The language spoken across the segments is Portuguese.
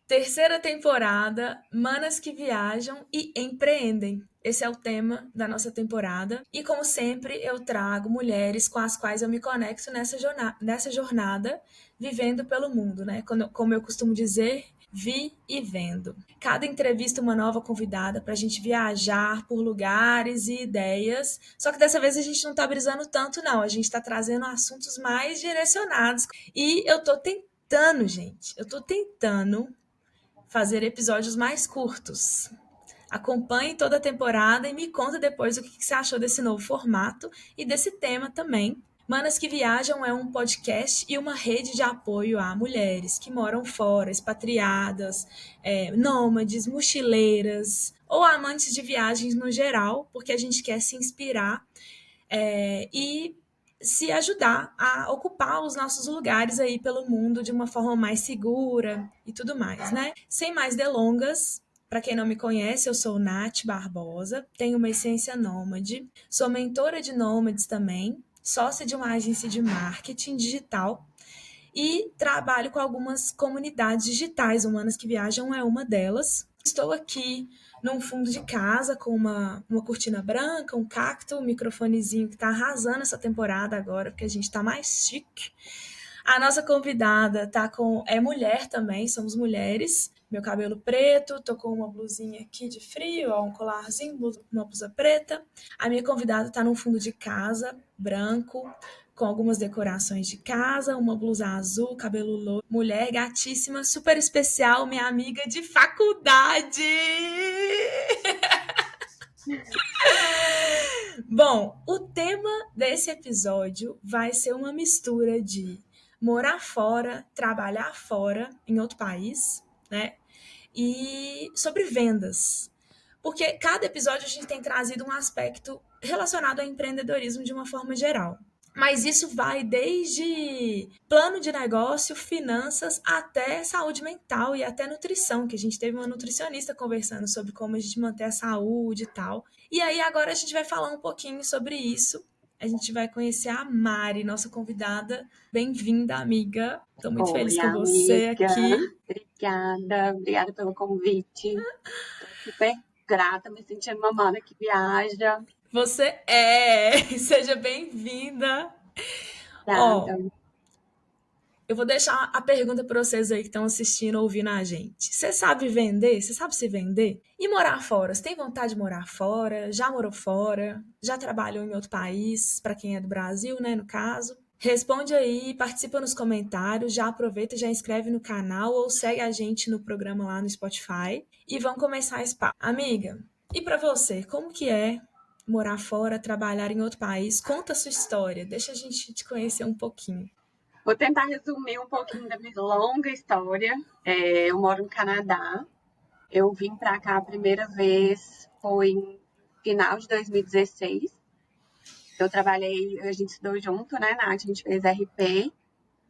Terceira temporada, Manas que Viajam e Empreendem. Esse é o tema da nossa temporada. E como sempre, eu trago mulheres com as quais eu me conecto nessa jornada vivendo pelo mundo, né? Como eu costumo dizer, vi e vendo. Cada entrevista uma nova convidada para a gente viajar por lugares e ideias. Só que dessa vez a gente não está brisando tanto, não. A gente está trazendo assuntos mais direcionados. E eu tô tentando fazer episódios mais curtos. Acompanhe toda a temporada e me conta depois o que você achou desse novo formato e desse tema também. Manas que Viajam é um podcast e uma rede de apoio a mulheres que moram fora, expatriadas, nômades, mochileiras ou amantes de viagens no geral, porque a gente quer se inspirar e se ajudar a ocupar os nossos lugares aí pelo mundo de uma forma mais segura e tudo mais, né? Sem mais delongas, para quem não me conhece, eu sou Nath Barbosa, tenho uma essência nômade, sou mentora de nômades também, sócia de uma agência de marketing digital e trabalho com algumas comunidades digitais. Humanas que Viajam é uma delas. Estou aqui num fundo de casa com uma cortina branca, um cacto, um microfonezinho que está arrasando essa temporada agora, porque a gente está mais chique. A nossa convidada é mulher também, somos mulheres. Meu cabelo preto, tô com uma blusinha aqui de frio, ó, um colarzinho, uma blusa preta. A minha convidada tá num fundo de casa, branco, com algumas decorações de casa, uma blusa azul, cabelo loiro, mulher gatíssima, super especial, minha amiga de faculdade! Bom, o tema desse episódio vai ser uma mistura de morar fora, trabalhar fora em outro país, né? E sobre vendas. Porque cada episódio a gente tem trazido um aspecto relacionado ao empreendedorismo de uma forma geral. Mas isso vai desde plano de negócio, finanças, até saúde mental e até nutrição, que a gente teve uma nutricionista conversando sobre como a gente manter a saúde e tal. E aí agora a gente vai falar um pouquinho sobre isso. A gente vai conhecer a Mari, nossa convidada. Bem-vinda, amiga. Estou muito feliz Oi, com você amiga. aqui. Obrigada pelo convite. Tô super grata, me sentindo uma mana que viaja. Você é! Seja bem-vinda. Ó, Obrigada. eu vou deixar a pergunta para vocês aí que estão assistindo, ouvindo a gente. Você sabe vender? Você sabe se vender? E morar fora? Você tem vontade de morar fora? Já morou fora? Já trabalhou em outro país? Para quem é do Brasil, né, no caso. Responde aí, participa nos comentários, já aproveita, já inscreve no canal ou segue a gente no programa lá no Spotify e vamos começar esse papo. Amiga, e para você, como que é morar fora, trabalhar em outro país? Conta a sua história, deixa a gente te conhecer um pouquinho. Vou tentar resumir um pouquinho da minha longa história. Eu moro no Canadá. Eu vim para cá a primeira vez foi em final de 2016. Eu trabalhei, a gente estudou junto, né, Nath? A gente fez RP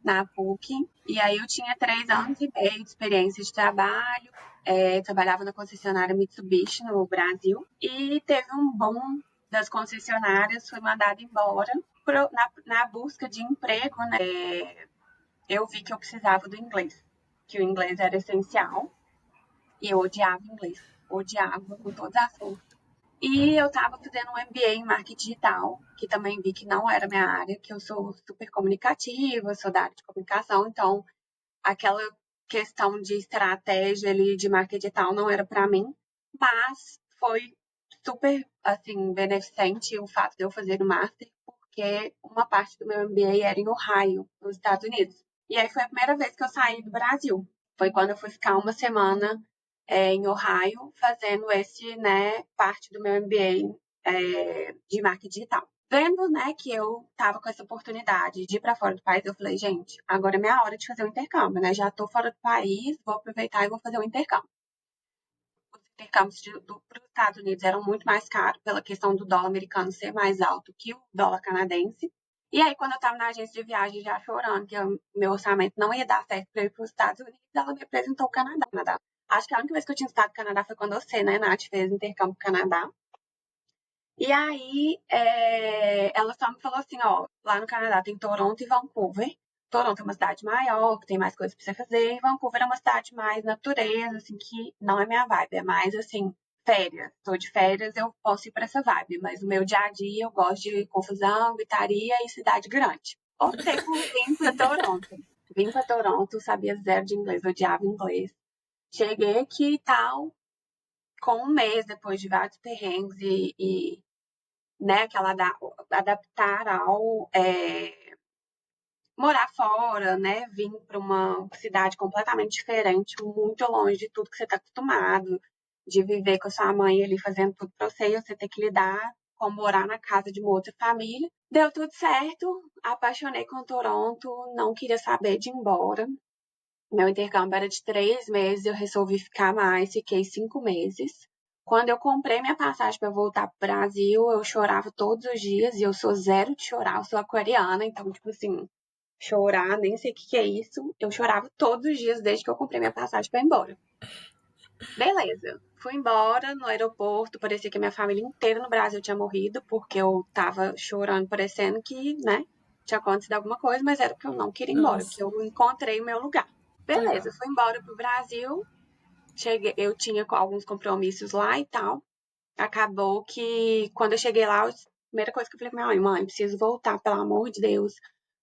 na PUC. E aí eu tinha 3 anos e meio de experiência de trabalho. Trabalhava na concessionária Mitsubishi no Brasil. E teve um boom das concessionárias, fui mandada embora. Na busca de emprego, né, eu vi que eu precisava do inglês, que o inglês era essencial. E eu odiava inglês, odiava com todas as forças. E eu estava fazendo um MBA em marketing digital, que também vi que não era minha área, que eu sou super comunicativa, sou da área de comunicação, então aquela questão de estratégia ali de marketing digital não era para mim, mas foi super assim beneficente o fato de eu fazer o master, porque uma parte do meu MBA era em Ohio, nos Estados Unidos. E aí foi a primeira vez que eu saí do Brasil. Foi quando eu fui ficar uma semana em Ohio, fazendo esse, né, parte do meu MBA de marketing digital. Vendo, né, que eu tava com essa oportunidade de ir para fora do país, eu falei, gente, agora é minha hora de fazer o intercâmbio, né? Já tô fora do país, vou aproveitar e vou fazer o intercâmbio. Os intercâmbios para os Estados Unidos eram muito mais caros pela questão do dólar americano ser mais alto que o dólar canadense. E aí, quando eu estava na agência de viagem já chorando que o meu orçamento não ia dar certo para ir para os Estados Unidos, ela me apresentou o Canadá. Acho que a única vez que eu tinha estado no Canadá foi quando você, né, Nath, fez intercâmbio no Canadá. E aí, ela só me falou assim, ó, lá no Canadá tem Toronto e Vancouver. Toronto é uma cidade maior, que tem mais coisas pra você fazer, e Vancouver é uma cidade mais natureza, assim, que não é minha vibe, é mais, assim, férias. Tô de férias, eu posso ir pra essa vibe, mas no meu dia a dia eu gosto de confusão, gritaria e cidade grande. Optei por vir pra Toronto. Vim pra Toronto, sabia zero de inglês, odiava inglês. Cheguei aqui e tal, com um mês depois de vários perrengues né, aquela adaptar ao morar fora, né, vir para uma cidade completamente diferente, muito longe de tudo que você está acostumado, de viver com a sua mãe ali fazendo tudo para você, e você ter que lidar com morar na casa de uma outra família. Deu tudo certo, apaixonei com Toronto, não queria saber de ir embora. Meu intercâmbio era de 3 meses, eu resolvi ficar mais, fiquei 5 meses. Quando eu comprei minha passagem para voltar para o Brasil, eu chorava todos os dias, e eu sou zero de chorar, eu sou aquariana, então, tipo assim, chorar, nem sei o que é isso. Eu chorava todos os dias desde que eu comprei minha passagem para ir embora. Beleza, fui embora no aeroporto, parecia que a minha família inteira no Brasil tinha morrido, porque eu tava chorando, parecendo que, né, tinha acontecido alguma coisa, mas era porque eu não queria ir embora, porque Nossa, eu encontrei o meu lugar. que legal. Beleza, fui embora pro Brasil, cheguei, eu tinha alguns compromissos lá e tal. Acabou que quando eu cheguei lá, a primeira coisa que eu falei pra minha mãe, preciso voltar, pelo amor de Deus.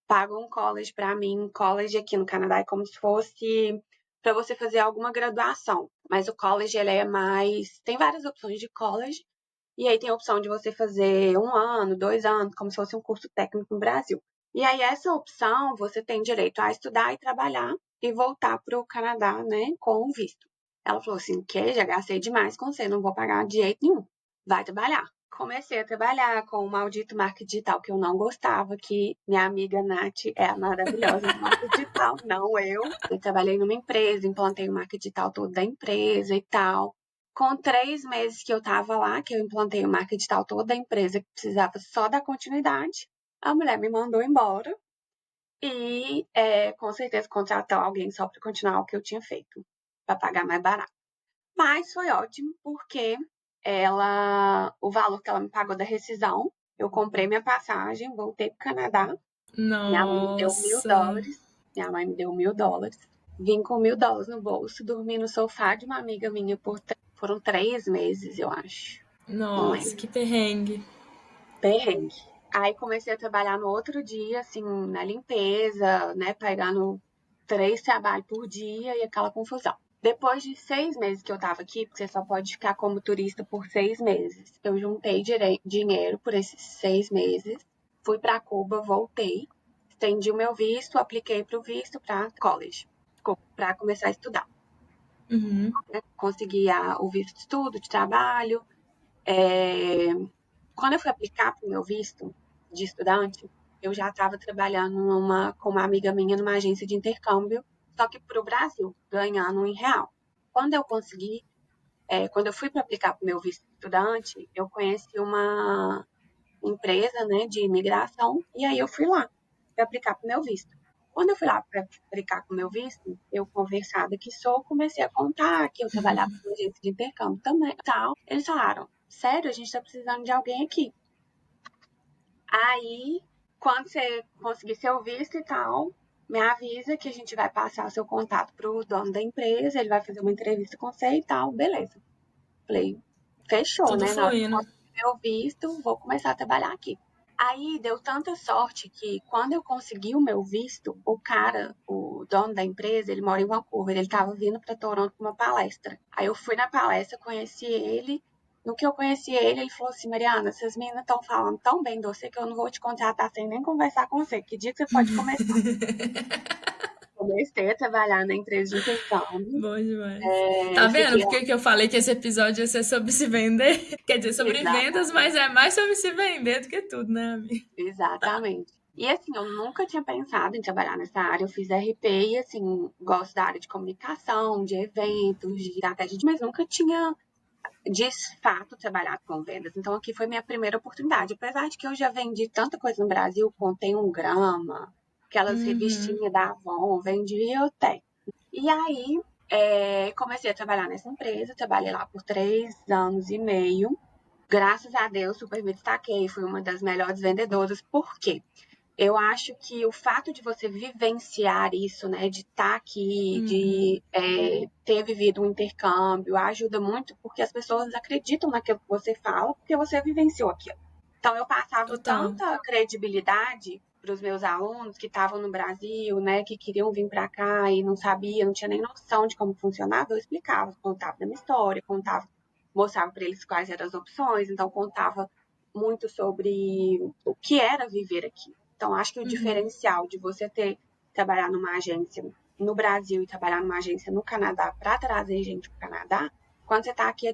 Paga um college pra mim. College aqui no Canadá é como se fosse para você fazer alguma graduação. Mas o college, ele é mais. Tem várias opções de college. E aí tem a opção de você fazer 1 ano, 2 anos, como se fosse um curso técnico no Brasil. E aí, essa opção, você tem direito a estudar e trabalhar e voltar para o Canadá, né, com visto. Ela falou assim, que já gastei demais com você, não vou pagar de jeito nenhum. Vai trabalhar. Comecei a trabalhar com o maldito marketing digital que eu não gostava, que minha amiga Nath é a maravilhosa do marketing digital, não eu. Eu trabalhei numa empresa, implantei o marketing digital todo da empresa e tal. Com 3 meses que eu estava lá, que eu implantei o marketing digital toda da empresa, que precisava só dar continuidade, a mulher me mandou embora e, com certeza, contratou alguém só para continuar o que eu tinha feito, para pagar mais barato. Mas foi ótimo, porque o valor que ela me pagou da rescisão, eu comprei minha passagem, voltei para o Canadá, minha mãe me deu mil Nossa, dólares, minha mãe me deu US$ 1.000, vim com US$ 1.000 no bolso, dormi no sofá de uma amiga minha foram 3 meses, eu acho. Não nossa, lembro. que perrengue. Perrengue. Aí comecei a trabalhar no outro dia, assim, na limpeza, né? Pegando 3 trabalhos por dia e aquela confusão. Depois de 6 meses que eu tava aqui, porque você só pode ficar como turista por 6 meses, eu juntei dinheiro por esses 6 meses, fui para Cuba, voltei, estendi o meu visto, apliquei para o visto para college, para começar a estudar. Uhum. Consegui o visto de estudo, de trabalho. É, Quando eu fui aplicar para o meu visto de estudante, eu já estava trabalhando com uma amiga minha numa agência de intercâmbio, só que para o Brasil, ganhando em real. Quando eu consegui, quando eu fui para aplicar para o meu visto de estudante, eu conheci uma empresa, né, de imigração, e aí eu fui lá para aplicar para o meu visto. Quando eu fui lá para aplicar para o meu visto, eu, conversada que sou, comecei a contar que eu trabalhava com agência de intercâmbio também, tal. Eles falaram, sério, a gente está precisando de alguém aqui. Aí, quando você conseguir seu visto e tal, me avisa que a gente vai passar o seu contato pro dono da empresa, ele vai fazer uma entrevista com você e tal, beleza. Falei, fechou, Tudo né? Na hora que eu fluindo. conseguir meu visto, vou começar a trabalhar aqui. Aí deu tanta sorte que quando eu consegui o meu visto, o cara, o dono da empresa, ele mora em Vancouver, ele estava vindo para Toronto para uma palestra. Aí eu fui na palestra, conheci ele. No que eu conheci ele, ele falou assim: Mariana, essas meninas estão falando tão bem de você que eu não vou te contratar sem nem conversar com você. Que dia que você pode começar? Comecei a trabalhar na empresa de intercâmbio. Bom demais. Tá vendo Fiquei por que que eu falei que esse episódio ia ser sobre se vender? Quer dizer, sobre vendas, mas exatamente. é mais sobre se vender do que tudo, né, amiga? Exatamente. E assim, eu nunca tinha pensado em trabalhar nessa área. Eu fiz RP e assim, gosto da área de comunicação, de eventos, de estratégia, mas nunca tinha de fato trabalhado com vendas. Então aqui foi minha primeira oportunidade. Apesar de que eu já vendi tanta coisa no Brasil, contei um grama, aquelas Uhum. revistinhas da Avon, vendi eu até. E aí comecei a trabalhar nessa empresa, trabalhei lá por 3 anos e meio. Graças a Deus, super me destaquei, fui uma das melhores vendedoras. Por quê? eu acho que o fato de você vivenciar isso, né, de estar aqui, Uhum. de ter vivido um intercâmbio, ajuda muito porque as pessoas acreditam naquilo que você fala, porque você vivenciou aquilo. Então, eu passava Total. tanta credibilidade para os meus alunos que estavam no Brasil, né, que queriam vir para cá e não sabia, não tinha nem noção de como funcionava, eu explicava, contava da minha história, contava, mostrava para eles quais eram as opções, então contava muito sobre o que era viver aqui. Então, acho que o Uhum. diferencial de você ter trabalhar numa agência no Brasil e trabalhar numa agência no Canadá para trazer gente para o Canadá, quando você está aqui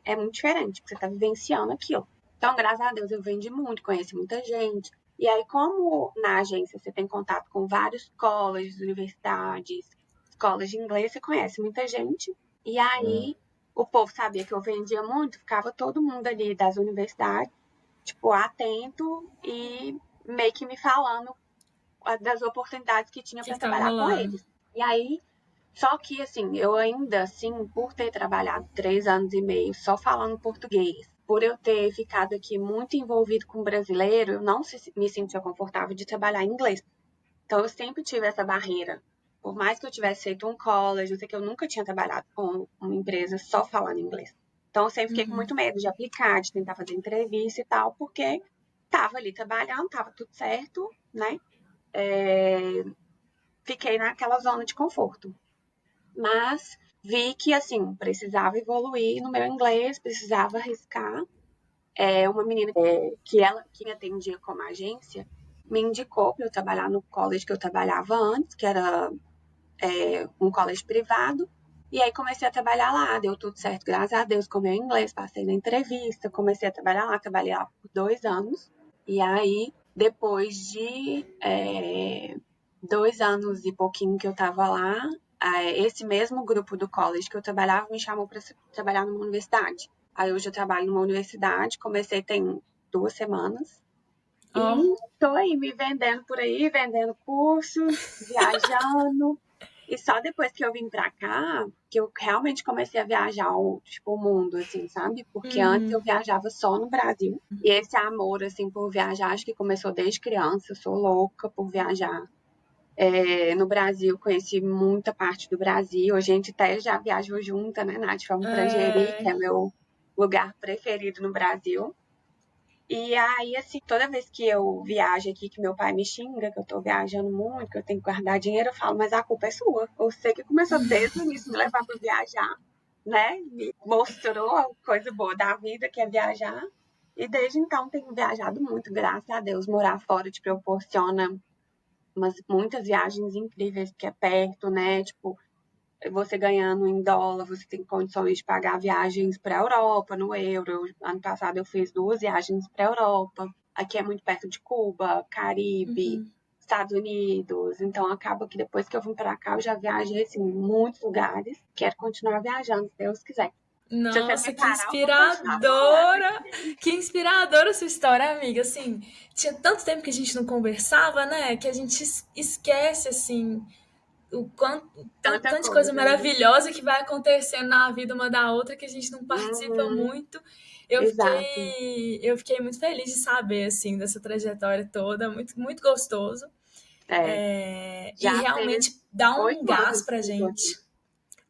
é muito diferente, porque você está vivenciando aquilo. Então, graças a Deus, eu vendi muito, conheci muita gente. E aí, como na agência você tem contato com vários colleges, universidades, escolas de inglês, você conhece muita gente. E aí, o povo sabia que eu vendia muito, ficava todo mundo ali das universidades, tipo, atento e meio que me falando das oportunidades que O tinha que para que tava trabalhar com rolando? eles. E aí, só que assim, eu ainda assim, por ter trabalhado 3 anos e meio só falando português, por eu ter ficado aqui muito envolvido com brasileiro, eu não me sentia confortável de trabalhar em inglês. Então eu sempre tive essa barreira. Por mais que eu tivesse feito um college, eu sei que eu nunca tinha trabalhado com uma empresa só falando inglês. Então eu sempre fiquei com muito medo de aplicar, de tentar fazer entrevista e tal, porque tava ali trabalhando, tava tudo certo, né? É, fiquei naquela zona de conforto. Mas vi que, assim, precisava evoluir no meu inglês, precisava arriscar. Uma menina que ela que me atendia como agência me indicou para eu trabalhar no college que eu trabalhava antes, que era um college privado. E aí comecei a trabalhar lá, deu tudo certo, graças a Deus, com o meu inglês, passei na entrevista, comecei a trabalhar lá, trabalhei lá por 2 anos. E aí, depois de 2 anos e pouquinho que eu estava lá, esse mesmo grupo do college que eu trabalhava me chamou para trabalhar numa universidade. Aí hoje eu trabalho numa universidade, comecei tem 2 semanas. Ó, E estou aí me vendendo por aí, vendendo cursos, viajando. E só depois que eu vim pra cá, que eu realmente comecei a viajar tipo, o mundo, assim, sabe? Porque antes eu viajava só no Brasil. E esse amor, assim, por viajar, acho que começou desde criança. Eu sou louca por viajar. No Brasil, conheci muita parte do Brasil. A gente até já viajou junta, né, Nath? Fomos pra Jeri, que é... é meu lugar preferido no Brasil. E aí, assim, toda vez que eu viajo aqui, que meu pai me xinga, que eu tô viajando muito, que eu tenho que guardar dinheiro, eu falo, mas a culpa é sua. Você que começou desde o início me levar para viajar, né? Me mostrou a coisa boa da vida, que é viajar. E desde então tenho viajado muito, graças a Deus. Morar fora te proporciona muitas viagens incríveis, porque é perto, né? Tipo, você ganhando em dólar, você tem condições de pagar viagens para a Europa no euro. Ano passado eu fiz 2 viagens para a Europa. Aqui é muito perto de Cuba, Caribe, Estados Unidos. Então acaba que depois que eu vim para cá, eu já viajei assim, em muitos lugares. Quero continuar viajando, se Deus quiser. Se você Nossa, me que parar, eu vou continuar falando. inspiradora! Que inspiradora sua história, amiga. Assim, tinha tanto tempo que a gente não conversava, né? Que a gente esquece, assim, o quanto, Tanta tanta coisa coisa, né? maravilhosa que vai acontecendo na vida uma da outra que a gente não participa Uhum, muito. exato. Eu fiquei muito feliz de saber, assim, dessa trajetória toda, muito, muito gostoso. É, E já fez realmente dá um 8 anos gás pra que eu tô aqui. gente.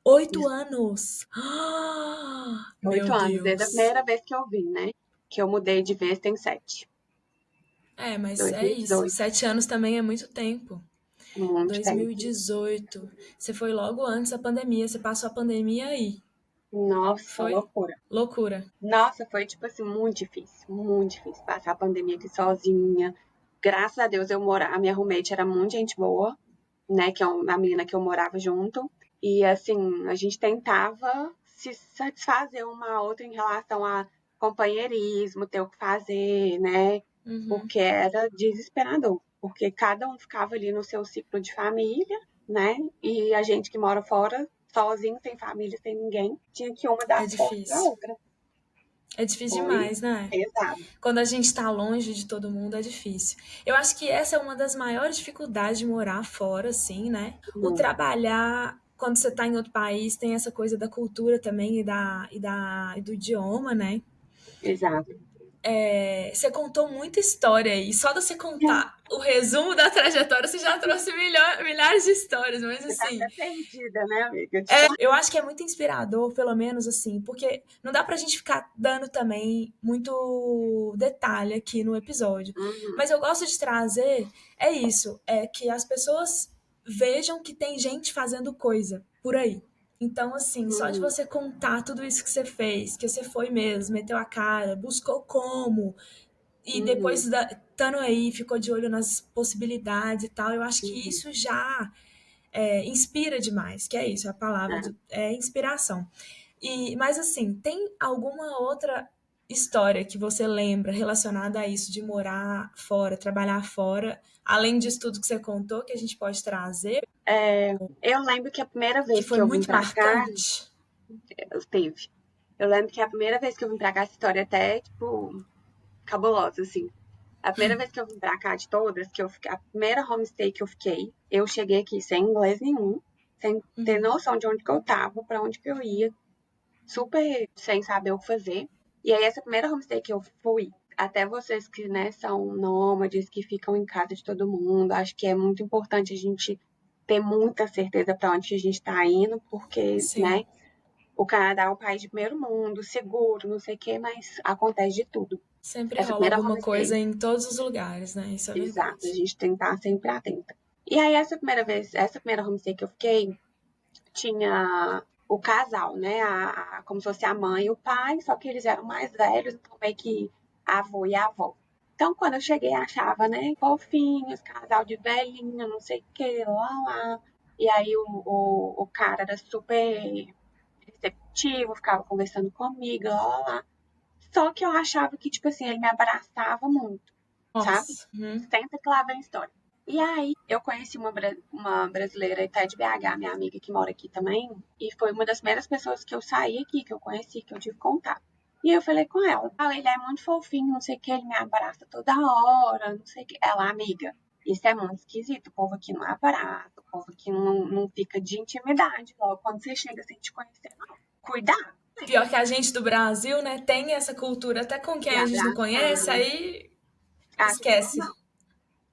8 anos! Ah, meu 8 anos, desde a Deus! primeira vez que eu vim, né? Que eu mudei de vez tem 7. É, mas é isso. 2018. 7 anos também é muito tempo. Muito tempo. 2018. Você foi logo antes da pandemia. Você passou a pandemia aí. Nossa, Foi? loucura. Loucura. Nossa, foi tipo assim, muito difícil passar a pandemia aqui sozinha. Graças a Deus a minha roommate era muito gente boa, né? Que é uma menina que eu morava junto. E assim, a gente tentava se satisfazer uma a outra em relação a companheirismo, ter o que fazer, né? Porque era desesperador. Porque cada um ficava ali no seu ciclo de família, né? E a gente que mora fora, sozinho, sem família, sem ninguém, tinha que uma dar É suporte para difícil. outra. É, É difícil foi demais, né? pesado. Quando a gente tá longe de todo mundo é difícil. Eu acho que essa é uma das maiores dificuldades de morar fora, assim, né? O Muito, trabalhar quando você tá em outro país tem essa coisa da cultura também e do idioma, né? exato. Você contou muita história aí. Só de você contar o resumo da trajetória, você já trouxe milhares de histórias. Mas Você tá assim, até perdida, né, amiga? De tanto. eu acho que é muito inspirador, pelo menos assim, porque não dá pra gente ficar dando também muito detalhe aqui no episódio. Uhum, Mas eu gosto de trazer, é isso, é que as pessoas vejam que tem gente fazendo coisa por aí. Então, assim, só de uhum, você contar tudo isso que você fez, que você foi mesmo, meteu a cara, buscou como, e uhum, depois estando aí, ficou de olho nas possibilidades e tal, eu acho que uhum. isso já inspira demais, que é isso, a palavra É. é inspiração. Mas assim, tem alguma outra história que você lembra relacionada a isso de morar fora, trabalhar fora, além disso tudo que você contou, que a gente pode trazer, Eu lembro que a primeira que vez foi que eu vim muito pra cá, marcante? teve. Eu lembro que a primeira vez que eu vim pra cá, essa história é até, tipo, cabulosa, assim. A primeira vez que eu vim pra cá de todas, que eu fiquei, a primeira homestay que eu fiquei, eu cheguei aqui sem inglês nenhum, sem ter noção de onde que eu tava, pra onde que eu ia, super sem saber o que fazer. E aí, essa primeira homestay que eu fui, até vocês que, né, são nômades, que ficam em casa de todo mundo, acho que é muito importante a gente ter muita certeza para onde que a gente está indo, porque, Sim, né, o Canadá é um país de primeiro mundo, seguro, não sei o quê, mas acontece de tudo. sempre Essa rola primeira alguma homestay, coisa em todos os lugares, né? Isso é exato, a verdade. gente tem que estar sempre atenta. E aí, essa primeira homestay que eu fiquei, tinha o casal, né? Como se fosse a mãe e o pai, só que eles eram mais velhos, então meio que avô e avó. Então, quando eu cheguei, achava, né, fofinhos, casal de velhinho, não sei o que, lá, lá. E aí o cara era super receptivo, ficava conversando comigo, lá, lá, lá. Só que eu achava que, tipo assim, ele me abraçava muito, sabe? Nossa, Senta que lá vem a história. E aí, eu conheci uma brasileira até de BH, minha amiga que mora aqui também, e foi uma das primeiras pessoas que eu saí aqui, que eu conheci, que eu tive contato. E eu falei com ela, ele é muito fofinho, não sei o que, ele me abraça toda hora, não sei o que. Ela, amiga, isso é muito esquisito, o povo aqui não abraça, o povo aqui não fica de intimidade logo quando você chega sem te conhecer, não. Cuidado, né? pior que a gente do Brasil, né, tem essa cultura até com De quem a gente não conhece, abraçar, aí acha que é esquece. normal.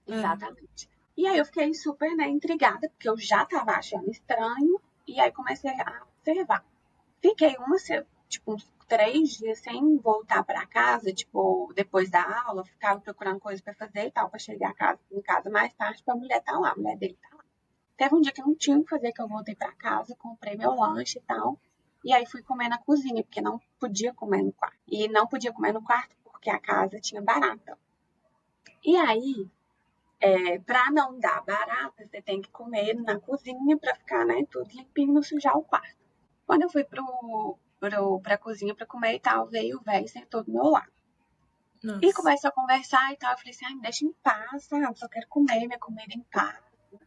Exatamente. E aí eu fiquei super, né, intrigada, porque eu já tava achando estranho, e aí comecei a observar. Fiquei tipo, uns 3 dias sem voltar para casa, tipo, depois da aula, ficava procurando coisa para fazer e tal, para chegar em casa mais tarde, pra mulher tá lá, a mulher dele tá lá. Teve um dia que eu não tinha o que fazer, que eu voltei para casa, comprei meu lanche e tal, e aí fui comer na cozinha, porque não podia comer no quarto. E não podia comer no quarto porque a casa tinha barata. E aí, para não dar barata, você tem que comer na cozinha para ficar, né, tudo limpinho, não sujar o quarto. Quando eu fui pra cozinha para comer e tal, veio o velho e sentou do meu lado. E Nossa. começou a conversar e tal. Eu falei assim, ai, me deixa em paz, sabe? Só quero comer minha comida em paz.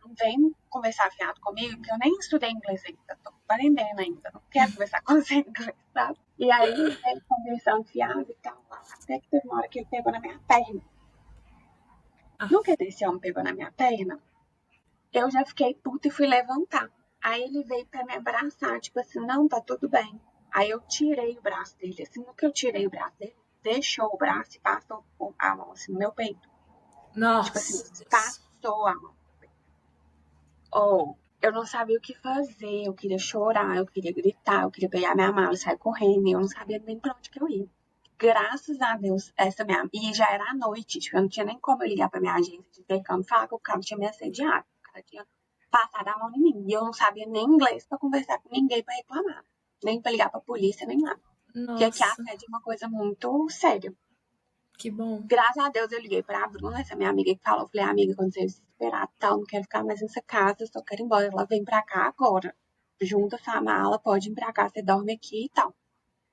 Não vem conversar fiado comigo, porque eu nem estudei inglês ainda, tô aprendendo ainda. Não quero conversar com você em inglês, sabe? E aí, ele conversando fiado e tal, até que teve uma hora que ele pegou na minha perna. Ah, No que esse homem pegou na minha perna, eu já fiquei puta e fui levantar. Aí ele veio pra me abraçar, tipo assim, não, tá tudo bem. Aí eu tirei o braço dele, assim, no que eu tirei o braço dele, deixou o braço e passou a mão assim no meu peito. Tipo assim, nossa, Deus. passou a mão. Ou eu não sabia o que fazer, eu queria chorar, eu queria gritar, eu queria pegar minha mala e sair correndo, e eu não sabia nem pra onde que eu ia. Graças a Deus, essa minha. E já era à noite, tipo, eu não tinha nem como eu ligar pra minha agência de intercâmbio e falar que o cara tinha me assediado. O cara tinha passado a mão em mim. E eu não sabia nem inglês pra conversar com ninguém pra reclamar. Nem pra ligar pra polícia, nem nada. Porque aqui a Nossa, assédio é uma coisa muito séria. que bom. Graças a Deus eu liguei pra Bruna, essa minha amiga que falou. Eu falei, amiga, quando você desesperar, tal, não quero ficar mais nessa casa, eu só quero ir embora. Ela vem pra cá agora. Junta sua mala, pode ir pra cá, você dorme aqui e tal.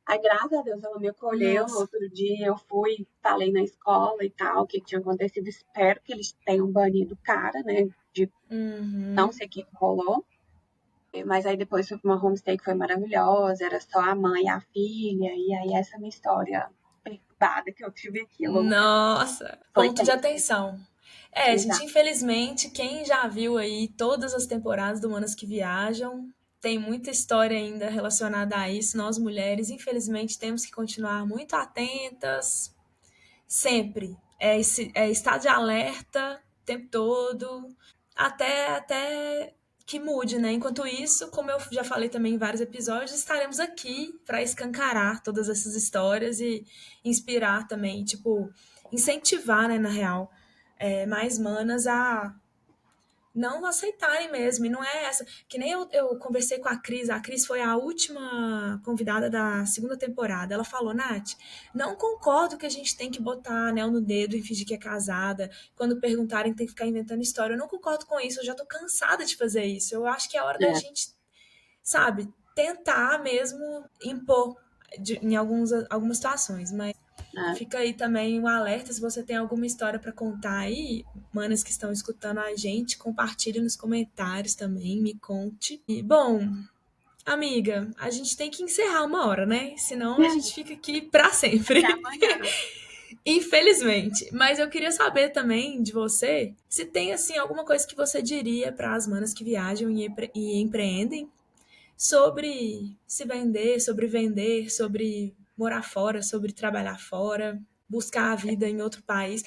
Aí, graças a Deus, ela me acolheu. No Nossa. outro dia, eu fui, falei na escola e tal, o que tinha acontecido. Espero que eles tenham banido o cara, né? De não Uhum. sei o que rolou. Mas aí depois fui pra uma homestay que foi maravilhosa. Era só a mãe e a filha. E aí, essa é a minha história perturbada que eu tive aqui, louca. Nossa, Foi ponto de tenso. atenção. É, gente, Exato. infelizmente, quem já viu aí todas as temporadas do Manas que Viajam, tem muita história ainda relacionada a isso. Nós mulheres, infelizmente, temos que continuar muito atentas, Sempre. É estado de alerta o tempo todo, até que mude, né? Enquanto isso, como eu já falei também em vários episódios, estaremos aqui para escancarar todas essas histórias e inspirar também, tipo, incentivar, né, na real, mais manas a não aceitarem mesmo. E não é essa. Que nem eu conversei com a Cris foi a última convidada da segunda temporada. Ela falou, Nath, não concordo que a gente tem que botar anel no dedo e fingir que é casada. Quando perguntarem, tem que ficar inventando história. Eu não concordo com isso, eu já tô cansada de fazer isso. Eu acho que é hora da É, gente, sabe, tentar mesmo impor em algumas situações. Mas é. fica aí também um alerta, se você tem alguma história para contar aí, manas que estão escutando a gente, compartilhe nos comentários também, me conte. E, bom, amiga, a gente tem que encerrar uma hora, né? Senão a gente fica aqui para Até sempre. amanhã. Infelizmente. Mas eu queria saber também de você se tem assim alguma coisa que você diria para as manas que viajam e empreendem sobre se vender, sobre morar fora, sobre trabalhar fora, buscar a vida em outro país.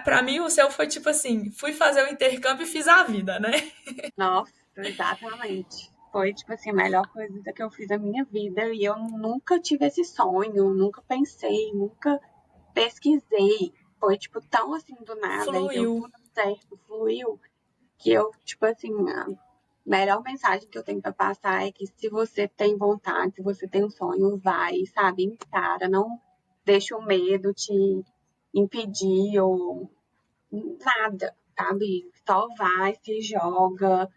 Pra mim, o seu foi tipo assim: fui fazer o intercâmbio e fiz a vida, né? Nossa, exatamente. Foi, tipo assim, a melhor coisa que eu fiz na minha vida. E eu nunca tive esse sonho, nunca pensei, nunca pesquisei. Foi, tipo, tão assim do nada e deu Fluiu. tudo certo, fluiu, que eu, tipo assim, a melhor mensagem que eu tenho pra passar é que se você tem vontade, se você tem um sonho, vai, sabe, encara, não deixa o medo te impedir ou nada, sabe? Só vai, se joga.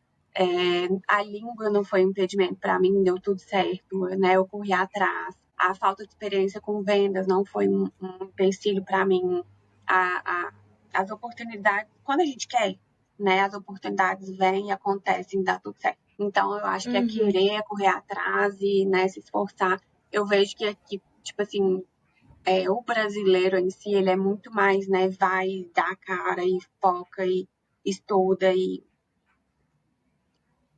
A língua não foi um impedimento para mim, deu tudo certo, né? Eu corri atrás. A falta de experiência com vendas não foi um empecilho para mim. A, a, as oportunidades, quando a gente quer, né? As oportunidades vêm e acontecem, dá tudo certo. Então, eu acho que é Uhum, querer, é correr atrás e, né, se esforçar. Eu vejo que aqui, tipo assim, o brasileiro em si, ele é muito mais, né, vai, dá a cara e foca e estuda e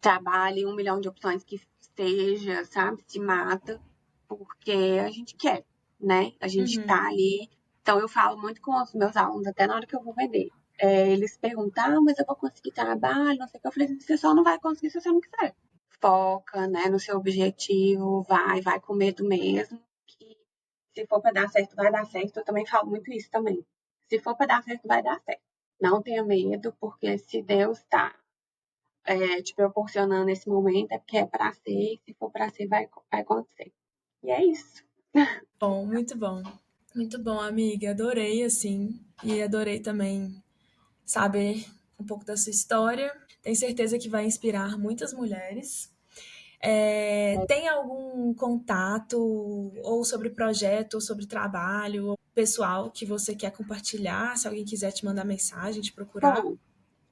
trabalha em 1 milhão de opções que seja, sabe, se mata, porque a gente quer, né? A gente uhum. tá ali. Então, eu falo muito com os meus alunos, até na hora que eu vou vender. Eles perguntam, mas eu vou conseguir trabalho, não sei o que. Eu falei, você só não vai conseguir se você não quiser. Foca, né, no seu objetivo, vai com medo mesmo, que se for para dar certo, vai dar certo. Eu também falo muito isso também. Se for para dar certo, vai dar certo. Não tenha medo, porque se Deus está te proporcionando esse momento, é porque é para ser, e se for para ser, vai acontecer. E é isso. Bom, muito bom. Muito bom, amiga. Adorei, assim. E adorei também saber um pouco da sua história. Tenho certeza que vai inspirar muitas mulheres. Tem algum contato, ou sobre projeto, ou sobre trabalho, ou pessoal que você quer compartilhar? Se alguém quiser te mandar mensagem, te procurar. Bom,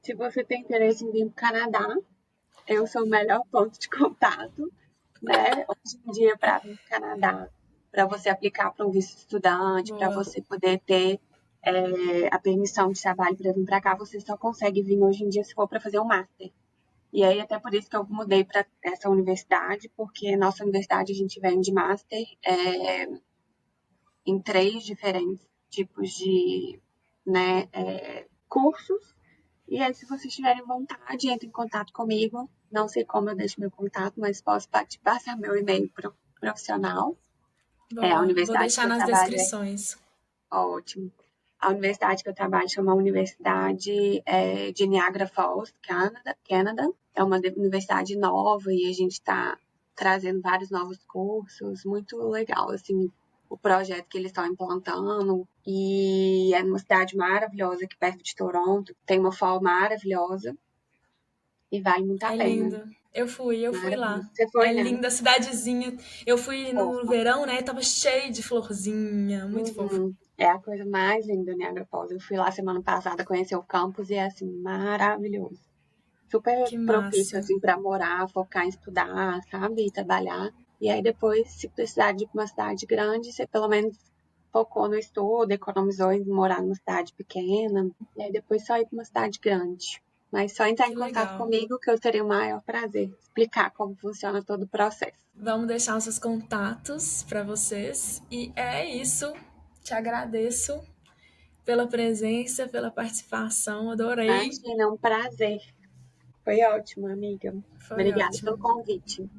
se você tem interesse em vir para o Canadá, eu sou o melhor ponto de contato, né? Hoje em dia, para vir para o Canadá, para você aplicar para um visto estudante, para Boa. você poder ter a permissão de trabalho para vir para cá, você só consegue vir hoje em dia se for para fazer um master. E aí, até por isso que eu mudei para essa universidade, porque nossa universidade a gente vende master em 3 diferentes tipos de, né, cursos. E aí, se vocês tiverem vontade, entre em contato comigo. Não sei como eu deixo meu contato, mas posso te passar meu e-mail profissional. A Boa. Vou universidade que deixar eu nas trabalho é descrições. ótimo. A universidade que eu trabalho chama Universidade de Niagara Falls, Canadá. É uma universidade nova e a gente está trazendo vários novos cursos. Muito legal, assim, o projeto que eles estão implantando. E é uma cidade maravilhosa aqui perto de Toronto. Tem uma fall maravilhosa e vale muito a É pena. lindo. Eu fui lá. Maravilhoso. Você foi, É né? linda a cidadezinha. Eu fui no Fofa. verão, né? Tava cheio de florzinha, muito fofo. Uhum. É a coisa mais linda do Niagara Falls. Eu fui lá semana passada conhecer o campus e é assim, maravilhoso. Super Que propício massa. assim para morar, focar em estudar, sabe, e trabalhar. E aí depois, se precisar de ir para uma cidade grande, você pelo menos focou no estudo, economizou em morar numa cidade pequena, e aí depois só ir para uma cidade grande. Mas só entrar em Que contato legal. comigo que eu teria o maior prazer explicar como funciona todo o processo. Vamos deixar nossos contatos para vocês. E é isso. Te agradeço pela presença, pela participação, adorei. Imagina, é um prazer. Foi ótimo, amiga. Foi Obrigada pelo ótimo. convite.